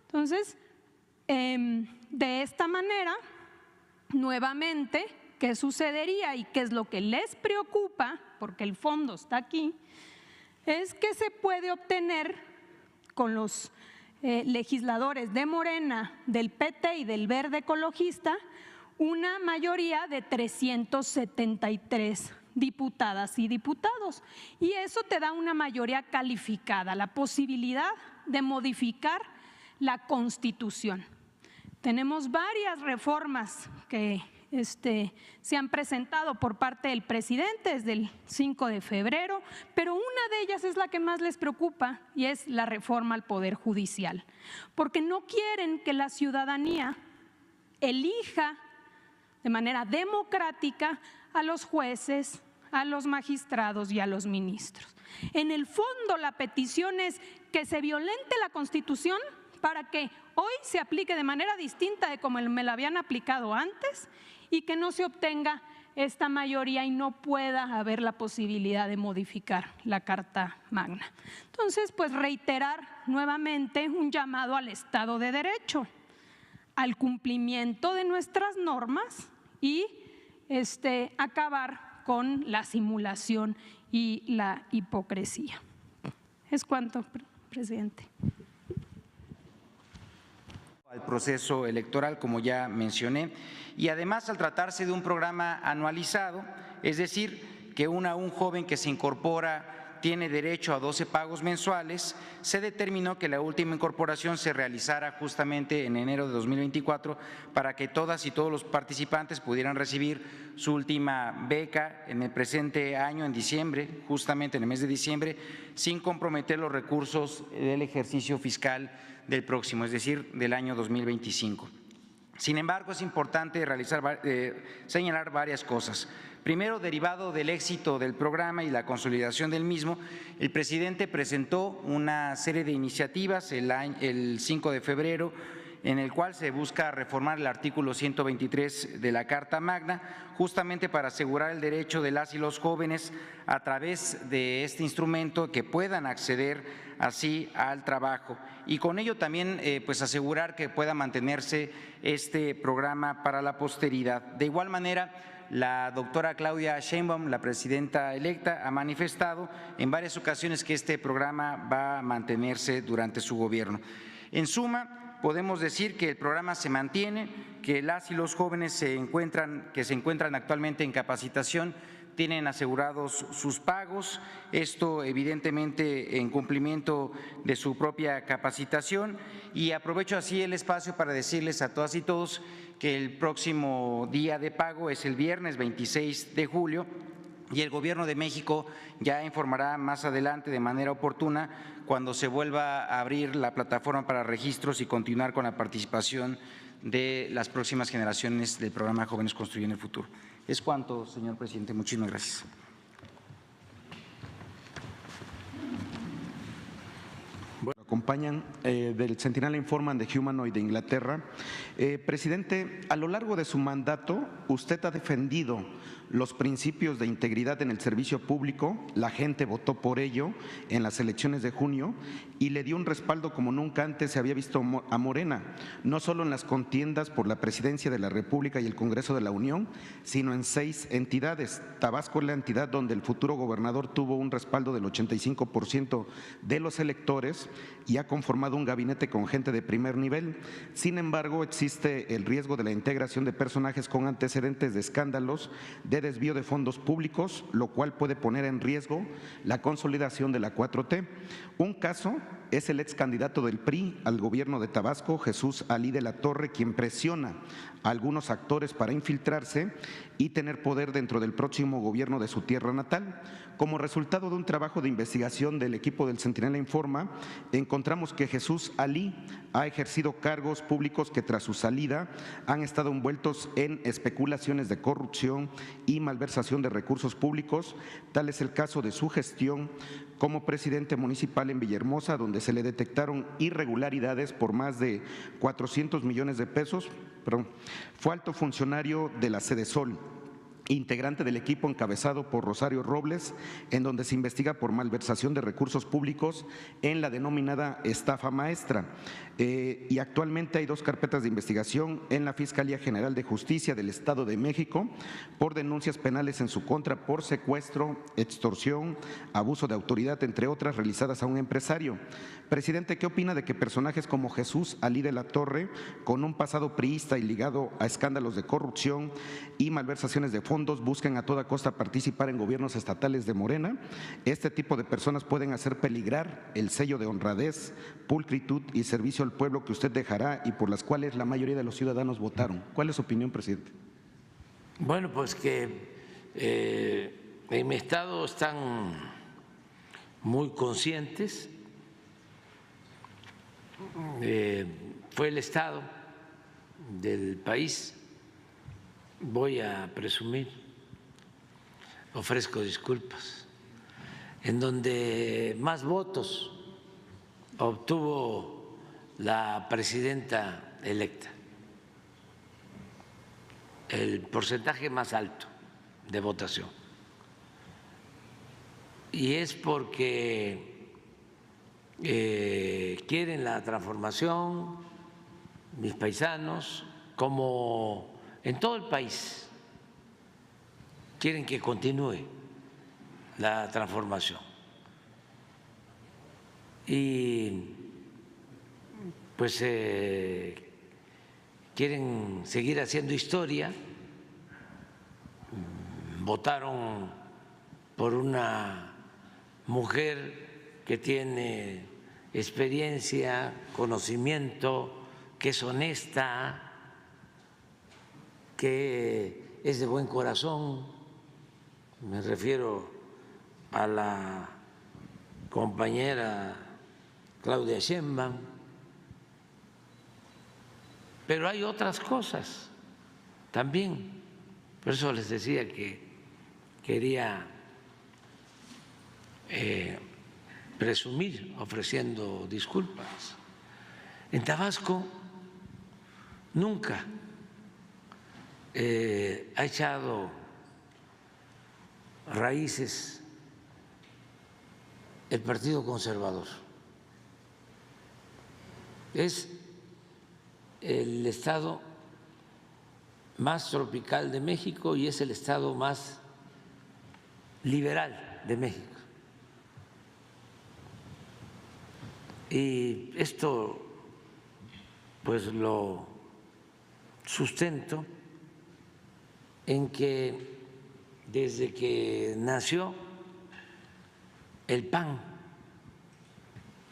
Entonces, de esta manera, nuevamente ¿qué sucedería y qué es lo que les preocupa? Porque el fondo está aquí, es que se puede obtener con los legisladores de Morena, del PT y del Verde Ecologista una mayoría de 373 diputadas y diputados. Y eso te da una mayoría calificada, la posibilidad de modificar la Constitución. Tenemos varias reformas que se han presentado por parte del presidente desde el 5 de febrero, pero una de ellas es la que más les preocupa y es la reforma al Poder Judicial, porque no quieren que la ciudadanía elija de manera democrática a los jueces, a los magistrados y a los ministros. En el fondo, la petición es que se violente la Constitución para que hoy se aplique de manera distinta de como me la habían aplicado antes y que no se obtenga esta mayoría y no pueda haber la posibilidad de modificar la Carta Magna. Entonces, pues reiterar nuevamente un llamado al Estado de Derecho, al cumplimiento de nuestras normas y acabar con la simulación y la hipocresía. Es cuanto, presidente. Al proceso electoral, como ya mencioné, y además al tratarse de un programa anualizado, es decir, que un joven que se incorpora tiene derecho a 12 pagos mensuales, se determinó que la última incorporación se realizara justamente en enero de 2024 para que todas y todos los participantes pudieran recibir su última beca en el presente año, en diciembre, justamente en el mes de diciembre, sin comprometer los recursos del ejercicio fiscal del próximo, es decir, del año 2025. Sin embargo, es importante señalar varias cosas. Primero, derivado del éxito del programa y la consolidación del mismo, el presidente presentó una serie de iniciativas el 5 de febrero, en el cual se busca reformar el artículo 123 de la Carta Magna, justamente para asegurar el derecho de las y los jóvenes a través de este instrumento que puedan acceder así al trabajo y con ello también pues asegurar que pueda mantenerse este programa para la posteridad. De igual manera, la doctora Claudia Sheinbaum, la presidenta electa, ha manifestado en varias ocasiones que este programa va a mantenerse durante su gobierno. En suma, podemos decir que el programa se mantiene, que las y los jóvenes que se encuentran actualmente en capacitación tienen asegurados sus pagos, esto evidentemente en cumplimiento de su propia capacitación, y aprovecho así el espacio para decirles a todas y todos que el próximo día de pago es el viernes 26 de julio y el Gobierno de México ya informará más adelante de manera oportuna cuando se vuelva a abrir la plataforma para registros y continuar con la participación de las próximas generaciones del programa Jóvenes Construyendo el Futuro. Es cuanto, señor presidente. Muchísimas gracias. Bueno, acompañan del Centinela Informan de Humanoid de Inglaterra. Presidente, a lo largo de su mandato, usted ha defendido los principios de integridad en el servicio público, la gente votó por ello en las elecciones de junio y le dio un respaldo como nunca antes se había visto a Morena, no solo en las contiendas por la presidencia de la República y el Congreso de la Unión, sino en 6 entidades. Tabasco es la entidad donde el futuro gobernador tuvo un respaldo del 85% de los electores y ha conformado un gabinete con gente de primer nivel. Sin embargo, existe el riesgo de la integración de personajes con antecedentes de escándalos de desvío de fondos públicos, lo cual puede poner en riesgo la consolidación de la 4T. Un caso es el ex candidato del PRI al gobierno de Tabasco, Jesús Alí de la Torre, quien presiona a algunos actores para infiltrarse y tener poder dentro del próximo gobierno de su tierra natal. Como resultado de un trabajo de investigación del equipo del Centinela Informa, encontramos que Jesús Alí ha ejercido cargos públicos que tras su salida han estado envueltos en especulaciones de corrupción y malversación de recursos públicos. Tal es el caso de su gestión como presidente municipal en Villahermosa, donde se le detectaron irregularidades por más de 400 millones de pesos. Fue alto funcionario de la Sedesol integrante del equipo encabezado por Rosario Robles, en donde se investiga por malversación de recursos públicos en la denominada estafa maestra. Y actualmente hay 2 carpetas de investigación en la Fiscalía General de Justicia del Estado de México por denuncias penales en su contra por secuestro, extorsión, abuso de autoridad, entre otras, realizadas a un empresario. Presidente, ¿qué opina de que personajes como Jesús Alí de la Torre, con un pasado priista y ligado a escándalos de corrupción y malversaciones de fondos, buscan a toda costa participar en gobiernos estatales de Morena? Este tipo de personas pueden hacer peligrar el sello de honradez, pulcritud y servicio al pueblo que usted dejará y por las cuales la mayoría de los ciudadanos votaron. ¿Cuál es su opinión, presidente? Bueno, pues que en mi estado están muy conscientes. Fue el estado del país, voy a presumir, ofrezco disculpas, en donde más votos obtuvo la presidenta electa, el porcentaje más alto de votación. Y es porque quieren la transformación, mis paisanos, como en todo el país, quieren que continúe la transformación. Y pues quieren seguir haciendo historia, votaron por una mujer que tiene experiencia, conocimiento, que es honesta, que es de buen corazón. Me refiero a la compañera Claudia Sheinbaum. Pero hay otras cosas también. Por eso les decía que quería presumir ofreciendo disculpas. En Tabasco nunca ha echado raíces el Partido Conservador. Es el estado más tropical de México y es el estado más liberal de México. Y esto pues lo sustento en que desde que nació el PAN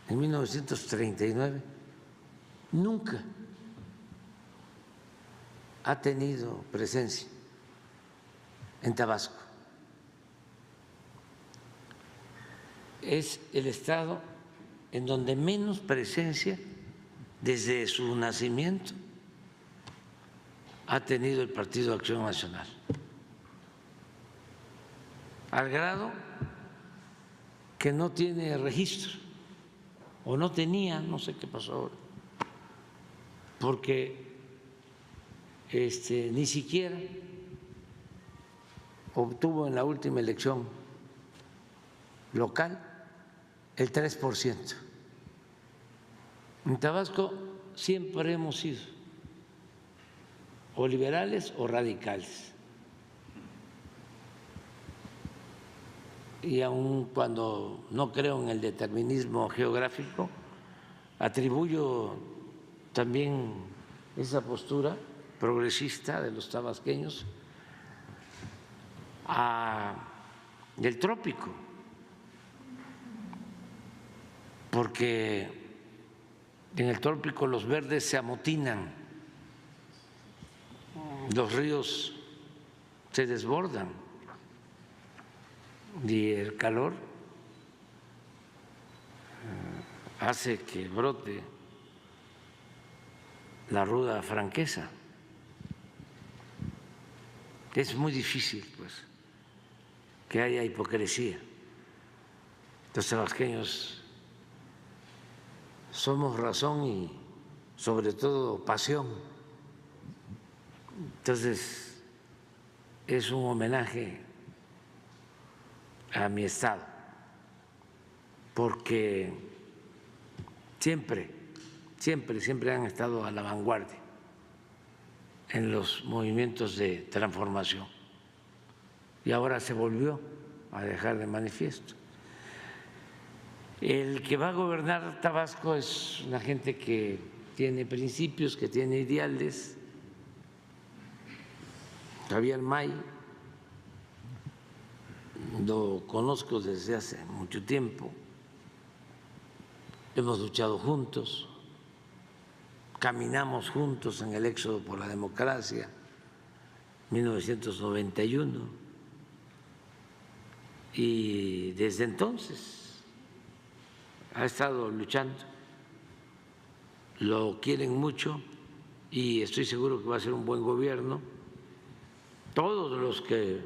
en 1939 nunca ha tenido presencia en Tabasco. Es el estado en donde menos presencia desde su nacimiento ha tenido el Partido Acción Nacional, al grado que no tiene registro, o no tenía, no sé qué pasó ahora, porque ni siquiera obtuvo en la última elección local el 3%. En Tabasco siempre hemos sido o liberales o radicales. Y aun cuando no creo en el determinismo geográfico, atribuyo también esa postura progresista de los tabasqueños del trópico, porque en el trópico los verdes se amotinan, los ríos se desbordan y el calor hace que brote la ruda franqueza. Es muy difícil, pues, que haya hipocresía. Los tabasqueños somos razón y sobre todo pasión. Entonces, es un homenaje a mi estado, porque siempre han estado a la vanguardia en los movimientos de transformación y ahora se volvió a dejar de manifiesto. El que va a gobernar Tabasco es una gente que tiene principios, que tiene ideales. Javier May, lo conozco desde hace mucho tiempo, hemos luchado juntos, caminamos juntos en el éxodo por la democracia, 1991, y desde entonces ha estado luchando. Lo quieren mucho y estoy seguro que va a ser un buen gobierno. Todos los que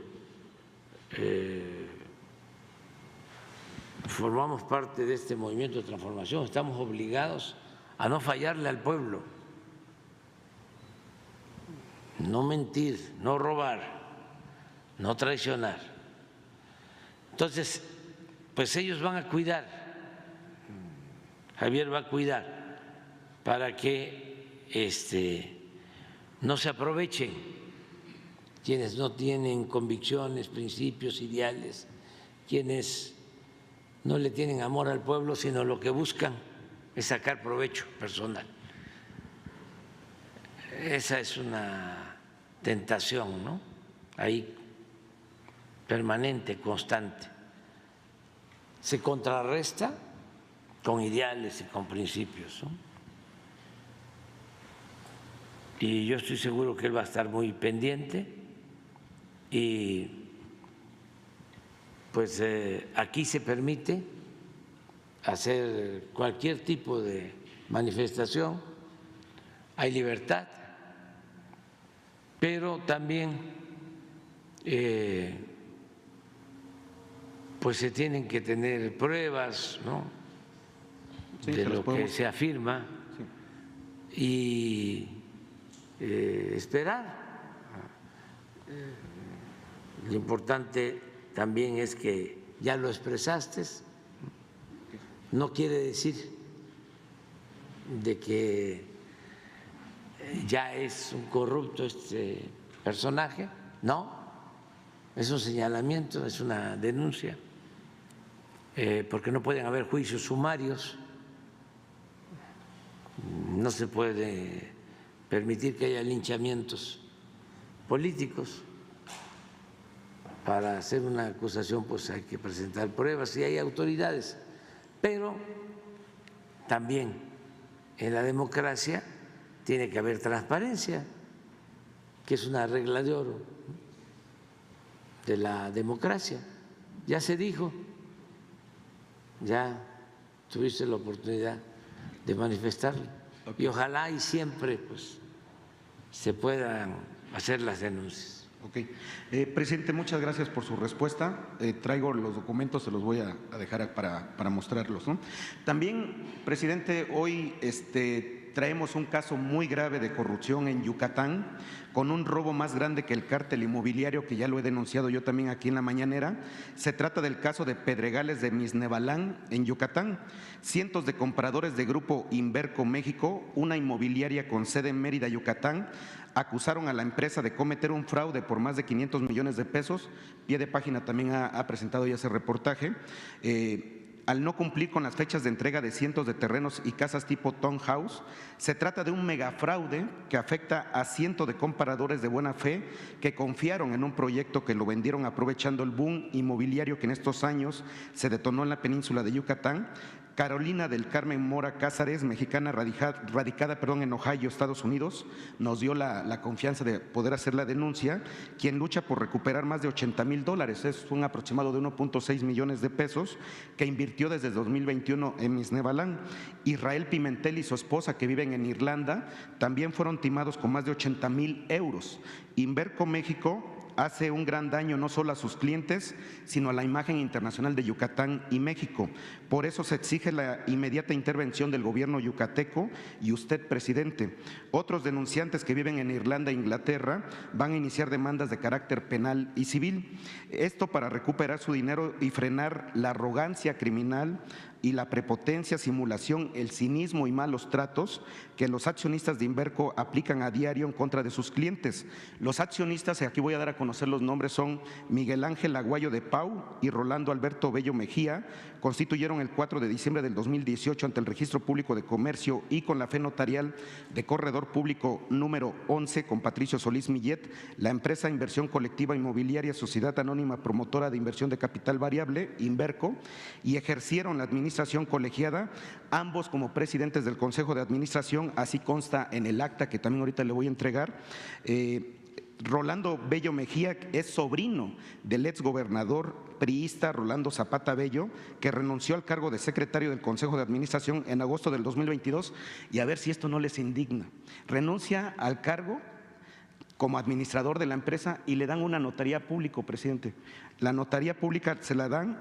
formamos parte de este movimiento de transformación estamos obligados a no fallarle al pueblo, no mentir, no robar, no traicionar. Entonces, pues ellos van a cuidar, Javier va a cuidar para que no se aprovechen quienes no tienen convicciones, principios, ideales, quienes no le tienen amor al pueblo, sino lo que buscan es sacar provecho personal. Esa es una tentación, ¿no? Ahí permanente, constante. Se contrarresta con ideales y con principios, ¿no? Y yo estoy seguro que él va a estar muy pendiente y pues aquí se permite hacer cualquier tipo de manifestación, hay libertad, pero también pues se tienen que tener pruebas, ¿no? Sí, de lo que se afirma, sí. Y esperar. Lo importante también es que ya lo expresaste, no quiere decir de que ya es un corrupto este personaje, no, es un señalamiento, es una denuncia, porque no pueden haber juicios sumarios, no se puede permitir que haya linchamientos políticos. Para hacer una acusación pues hay que presentar pruebas y hay autoridades, pero también en la democracia tiene que haber transparencia, que es una regla de oro de la democracia. Ya se dijo, ya tuviste la oportunidad de manifestarlo, y ojalá y siempre pues se puedan hacer las denuncias. Ok. Presidente, muchas gracias por su respuesta. Traigo los documentos, se los voy a dejar para mostrarlos, ¿no? También, presidente, hoy traemos un caso muy grave de corrupción en Yucatán, con un robo más grande que el cártel inmobiliario, que ya lo he denunciado yo también aquí en la mañanera. Se trata del caso de Pedregales de Misnebalán, en Yucatán. Cientos de compradores de Grupo Inverco México, una inmobiliaria con sede en Mérida, Yucatán, acusaron a la empresa de cometer un fraude por más de 500 millones de pesos. Pie de página también ha presentado ya ese reportaje. Al no cumplir con las fechas de entrega de cientos de terrenos y casas tipo townhouse. Se trata de un megafraude que afecta a cientos de compradores de buena fe que confiaron en un proyecto que lo vendieron aprovechando el boom inmobiliario que en estos años se detonó en la península de Yucatán. Carolina del Carmen Mora Cázares, mexicana radicada en Ohio, Estados Unidos, nos dio la confianza de poder hacer la denuncia, quien lucha por recuperar más de $80,000, es un aproximado de 1.6 millones de pesos, que invirtió desde 2021 en Misnebalán. Israel Pimentel y su esposa, que viven en Irlanda, también fueron timados con más de 80,000 euros. Inverco México hace un gran daño no solo a sus clientes, sino a la imagen internacional de Yucatán y México. Por eso se exige la inmediata intervención del gobierno yucateco y usted, presidente. Otros denunciantes que viven en Irlanda e Inglaterra van a iniciar demandas de carácter penal y civil. Esto para recuperar su dinero y frenar la arrogancia criminal y la prepotencia, simulación, el cinismo y malos tratos que los accionistas de Inverco aplican a diario en contra de sus clientes. Los accionistas, y aquí voy a dar a conocer los nombres, son Miguel Ángel Aguayo de Pau y Rolando Alberto Bello Mejía. Constituyeron el 4 de diciembre del 2018 ante el Registro Público de Comercio y con la fe notarial de Corredor Público número 11 con Patricio Solís Millet, la empresa Inversión Colectiva Inmobiliaria Sociedad Anónima Promotora de Inversión de Capital Variable, Inverco, y ejercieron la administración colegiada, ambos como presidentes del Consejo de Administración, así consta en el acta que también ahorita le voy a entregar. Rolando Bello Mejía es sobrino del exgobernador priista Rolando Zapata Bello, que renunció al cargo de secretario del Consejo de Administración en agosto del 2022, y a ver si esto no les indigna. Renuncia al cargo como administrador de la empresa y le dan una notaría pública, presidente. La notaría pública se la dan,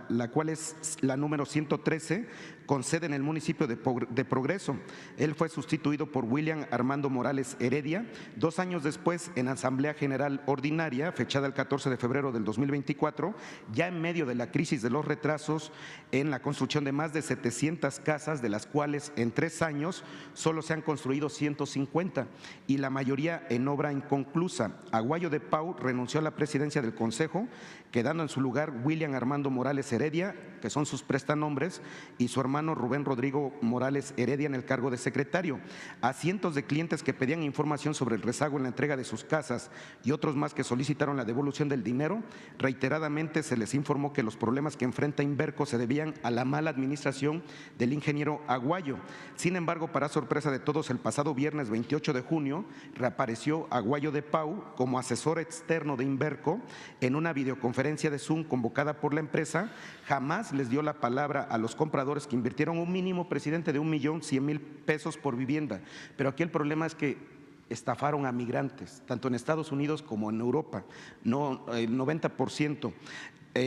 la cual es la número 113, con sede en el municipio de Progreso. Él fue sustituido por William Armando Morales Heredia. 2 años después, en Asamblea General Ordinaria, fechada el 14 de febrero del 2024, ya en medio de la crisis de los retrasos en la construcción de más de 700 casas, de las cuales en 3 años solo se han construido 150 y la mayoría en obra inconclusa. Aguayo de Pau renunció a la presidencia del Consejo, quedando en su lugar William Armando Morales Heredia, que son sus prestanombres, y su hermano Rubén Rodrigo Morales Heredia en el cargo de secretario. A cientos de clientes que pedían información sobre el rezago en la entrega de sus casas y otros más que solicitaron la devolución del dinero, reiteradamente se les informó que los problemas que enfrenta Inverco se debían a la mala administración del ingeniero Aguayo. Sin embargo, para sorpresa de todos, el pasado viernes 28 de junio reapareció Aguayo de Pau como asesor externo de Inverco en una videoconferencia de Zoom convocada por la empresa. Jamás les dio la palabra a los compradores que invirtieron un mínimo, presidente, de $1,100,000 por vivienda. Pero aquí el problema es que estafaron a migrantes, tanto en Estados Unidos como en Europa, no el 90%.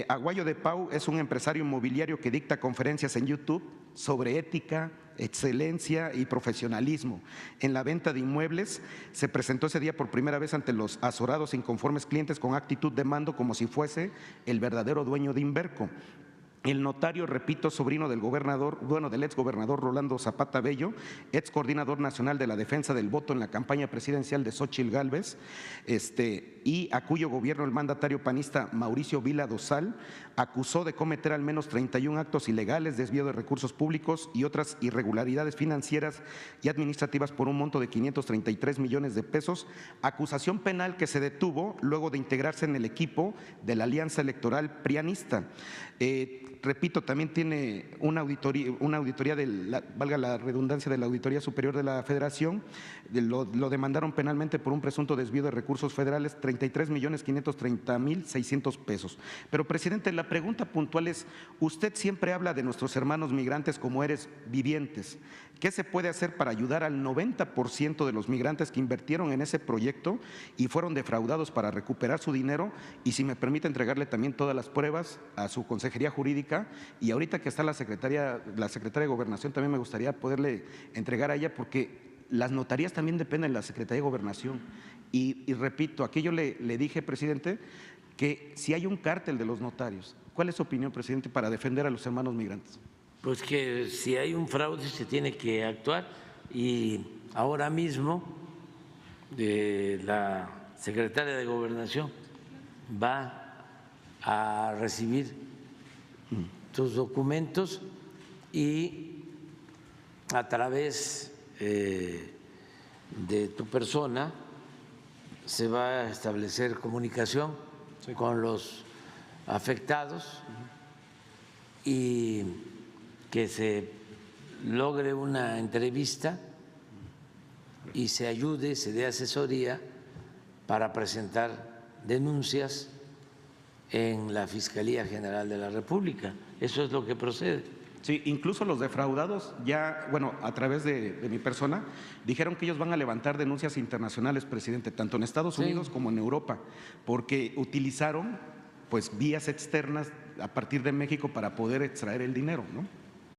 Aguayo de Pau es un empresario inmobiliario que dicta conferencias en YouTube sobre ética, excelencia y profesionalismo. En la venta de inmuebles se presentó ese día por primera vez ante los azorados e inconformes clientes con actitud de mando como si fuese el verdadero dueño de Inverco. El notario, repito, sobrino del del exgobernador Rolando Zapata Bello, ex coordinador nacional de la defensa del voto en la campaña presidencial de Xóchitl Gálvez, y a cuyo gobierno el mandatario panista Mauricio Vila Dosal acusó de cometer al menos 31 actos ilegales, desvío de recursos públicos y otras irregularidades financieras y administrativas por un monto de 533 millones de pesos, acusación penal que se detuvo luego de integrarse en el equipo de la alianza electoral prianista. Repito, también tiene una auditoría valga la redundancia, de la Auditoría Superior de la Federación. Lo demandaron penalmente por un presunto desvío de recursos federales, 33,530,600 pesos. Pero, presidente, la pregunta puntual es, usted siempre habla de nuestros hermanos migrantes como seres vivientes. ¿Qué se puede hacer para ayudar al 90% de los migrantes que invirtieron en ese proyecto y fueron defraudados para recuperar su dinero? Y si me permite entregarle también todas las pruebas a su consejería jurídica, y ahorita que está la secretaria de Gobernación, también me gustaría poderle entregar a ella, porque las notarías también dependen de la Secretaría de Gobernación. Y repito, aquí yo le dije, presidente, que si hay un cártel de los notarios, ¿cuál es su opinión, presidente, para defender a los hermanos migrantes? Pues que si hay un fraude se tiene que actuar, y ahora mismo la secretaria de Gobernación va a recibir tus documentos y a través de tu persona se va a establecer comunicación con los afectados y que se logre una entrevista y se ayude, se dé asesoría para presentar denuncias en la Fiscalía General de la República. Eso es lo que procede. Sí, incluso los defraudados ya, bueno, a través de mi persona, dijeron que ellos van a levantar denuncias internacionales, presidente, tanto en Estados Unidos como en Europa, porque utilizaron pues vías externas a partir de México para poder extraer el dinero, ¿no?